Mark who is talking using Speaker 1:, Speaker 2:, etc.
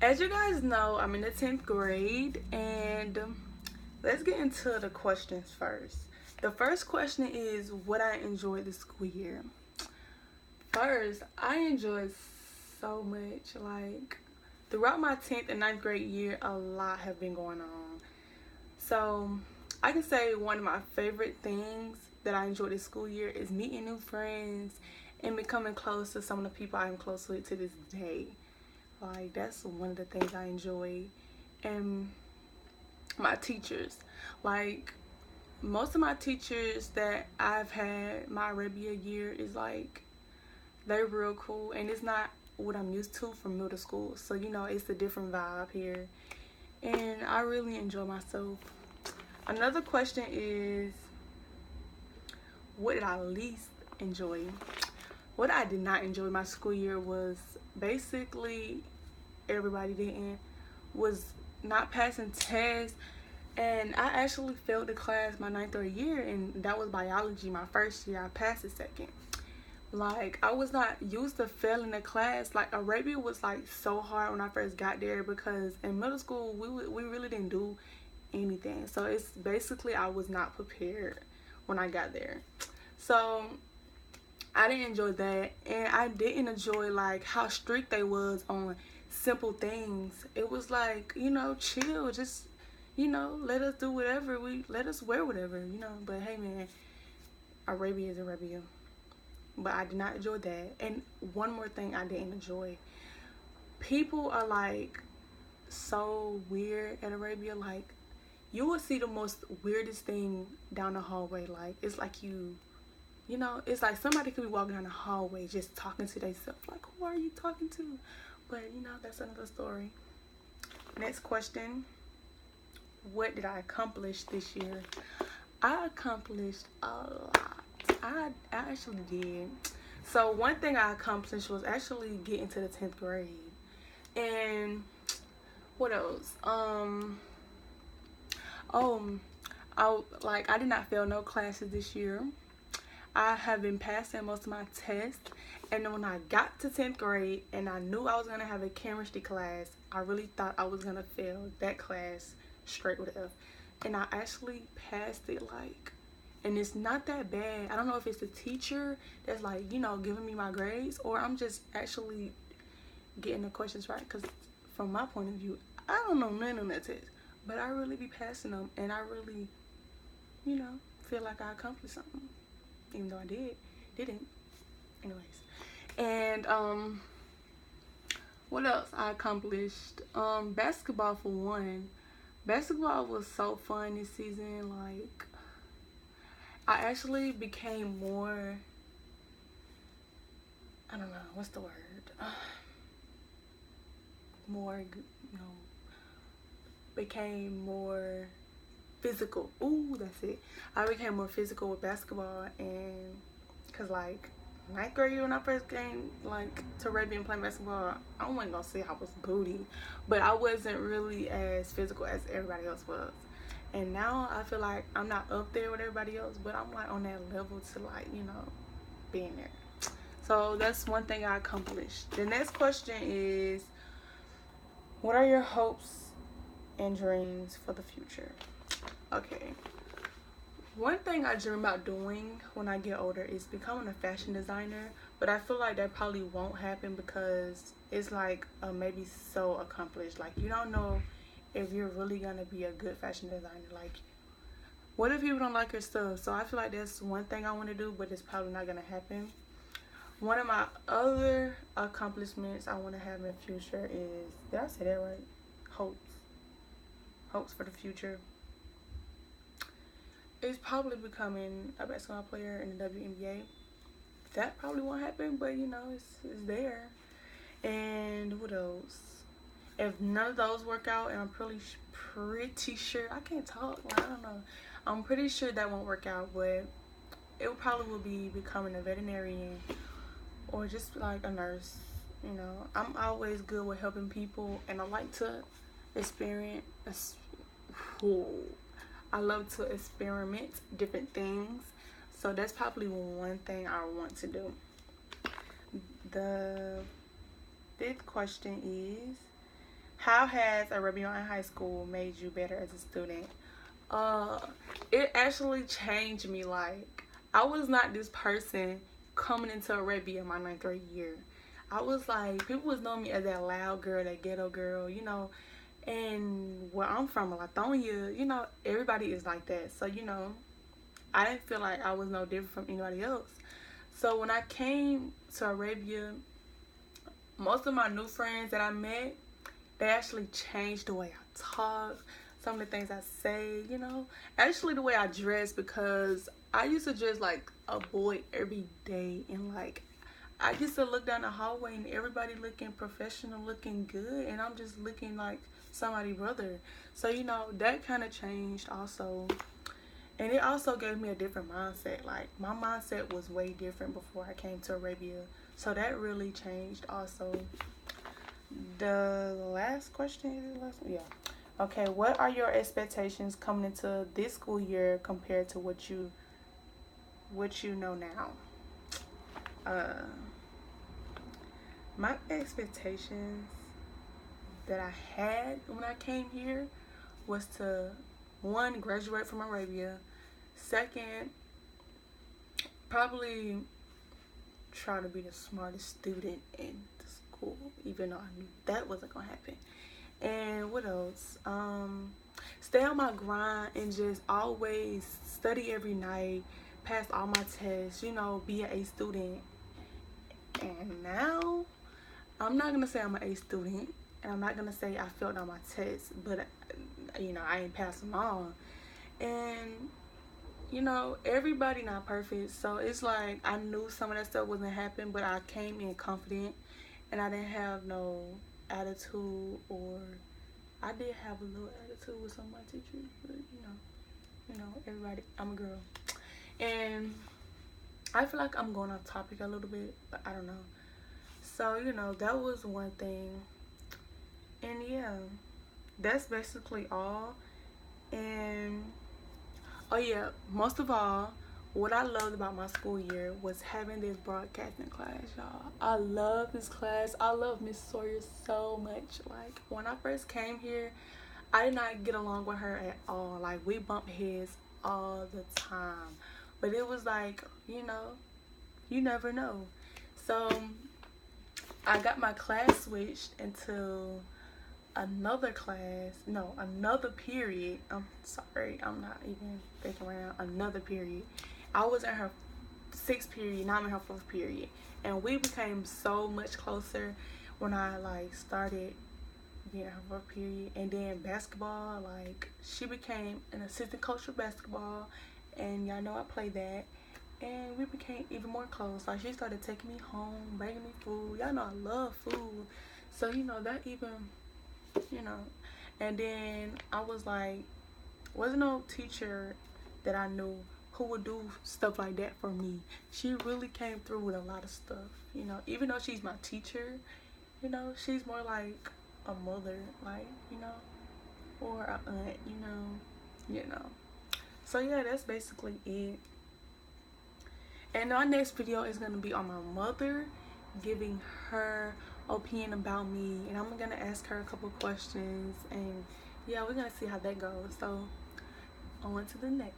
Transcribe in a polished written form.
Speaker 1: As you guys know, I'm in the 10th grade, and let's get into the questions first. The first question is what I enjoyed this school year. First, I enjoyed so much. Like, throughout my 10th and ninth grade year, a lot have been going on. So, I can say one of my favorite things that I enjoyed this school year is meeting new friends and becoming close to some of the people I'm close with to this day. Like, that's one of the things I enjoy. And my teachers, like, most of my teachers that I've had my Arabia year is like, they're real cool, and it's not what I'm used to from middle school. So, it's a different vibe here, and I really enjoy myself. Another question is, what did I least enjoy? What I did not enjoy my school year was basically everybody didn't, was not passing tests. And I actually failed the class my ninth grade year, and that was biology my first year. I passed the second. Like, I was not used to failing the class. Like, Arabia was like so hard when I first got there, because in middle school we really didn't do anything. So it's basically I was not prepared when I got there. So I didn't enjoy that, and I didn't enjoy like how strict they was on simple things. It was like, chill, just let us do whatever, let us wear whatever. But hey man, Arabia is Arabia. But I did not enjoy that. And one more thing I didn't enjoy. People are like so weird at Arabia. Like, you will see the most weirdest thing down the hallway. Like, it's like it's like somebody could be walking down the hallway just talking to themselves. Like, who are you talking to? But that's another story. Next question. What did I accomplish this year? I accomplished a lot. I actually did. So one thing I accomplished was actually getting to the 10th grade. And what else? I did not fail no classes this year. I have been passing most of my tests, and then when I got to 10th grade and I knew I was going to have a chemistry class, I really thought I was going to fail that class straight with F. And I actually passed it, and it's not that bad. I don't know if it's the teacher that's like, giving me my grades, or I'm just actually getting the questions right, because from my point of view, I don't know none of that test, but I really be passing them, and I really, feel like I accomplished something. Even though I didn't. Anyways. And what else I accomplished? Basketball for one. Basketball was so fun this season. Like, I actually became more, I don't know, what's the word? Became more physical. Ooh, that's it. I became more physical with basketball, and cause like ninth grade when I first came to Arabia and playing basketball, I wasn't gonna say I was booty, but I wasn't really as physical as everybody else was. And now I feel like I'm not up there with everybody else, but I'm like on that level to being there. So that's one thing I accomplished. The next question is, what are your hopes and dreams for the future? Okay. One thing I dream about doing when I get older is becoming a fashion designer, but I feel like that probably won't happen because it's maybe so accomplished. Like, you don't know if you're really gonna be a good fashion designer. Like, what if people don't like your stuff? So I feel like that's one thing I want to do, but it's probably not gonna happen. One of my other accomplishments I want to have in the future is, did I say that right? Hopes for the future. It's probably becoming a basketball player in the WNBA. That probably won't happen, but it's there. And what else? If none of those work out, and I'm pretty sure, I can't talk. I don't know. I'm pretty sure that won't work out, but it probably will be becoming a veterinarian or just like a nurse. I'm always good with helping people, and I like to experience. I love to experiment different things. So that's probably one thing I want to do. The fifth question is, How has Arabia in high school made you better as a student? Uh, it actually changed me. Like, I was not this person coming into Arabia my ninth grade year. I was like, people was knowing me as that loud girl, that ghetto girl, you know. And where I'm from, Lithonia, you know, everybody is like that. So, you know, I didn't feel like I was no different from anybody else. So when I came to Arabia, most of my new friends that I met, they actually changed the way I talk, some of the things I say, you know. Actually, the way I dress, because I used to dress like a boy every day. And, like, I used to look down the hallway and everybody looking professional, looking good. And I'm just looking like somebody's brother. So, you know, that kind of changed also. And it also gave me a different mindset. Like, my mindset was way different before I came to Arabia. So that really changed also. The last question is the last one? Yeah. Okay, what are your expectations coming into this school year compared to what you know now? Uh my expectations that I had when I came here was to, one, graduate from Arabia. Second, probably try to be the smartest student in the school, even though I knew that wasn't gonna happen. And what else? Stay on my grind and just always study every night, pass all my tests, you know, be an A student. And now, I'm not gonna say I'm an A student, and I'm not gonna say I failed on my tests, but you know, I ain't passed them all. And you know, everybody not perfect, so it's like I knew some of that stuff wasn't happening, but I came in confident, and I didn't have no attitude, or I did have a little attitude with some of my teachers, but you know, everybody, I'm a girl. And I feel like I'm going off topic a little bit, but I don't know. So, you know, that was one thing. And yeah, that's basically all. And oh yeah, most of all, what I loved about my school year was having this broadcasting class, y'all. I love this class. I love Miss Sawyer so much. Like, when I first came here, I did not get along with her at all. Like, we bumped heads all the time. But it was like, you know, you never know. So I got my class switched into another period. I'm sorry, I'm not even thinking around. Another period. I was in her sixth period, now I'm in her fourth period. And we became so much closer when I, like, started being in her fourth period. And then basketball, like, she became an assistant coach for basketball. And y'all know I played that. And we became even more close. Like, she started taking me home, bringing me food. Y'all know I love food. So, you know, that even, you know. And then I was like, wasn't no teacher that I knew who would do stuff like that for me. She really came through with a lot of stuff, you know. Even though she's my teacher, you know, she's more like a mother, like, you know, or a aunt, you know. So yeah, that's basically it. And our next video is going to be on my mother, giving her opinion about me. And I'm going to ask her a couple questions. And yeah, we're going to see how that goes. So on to the next.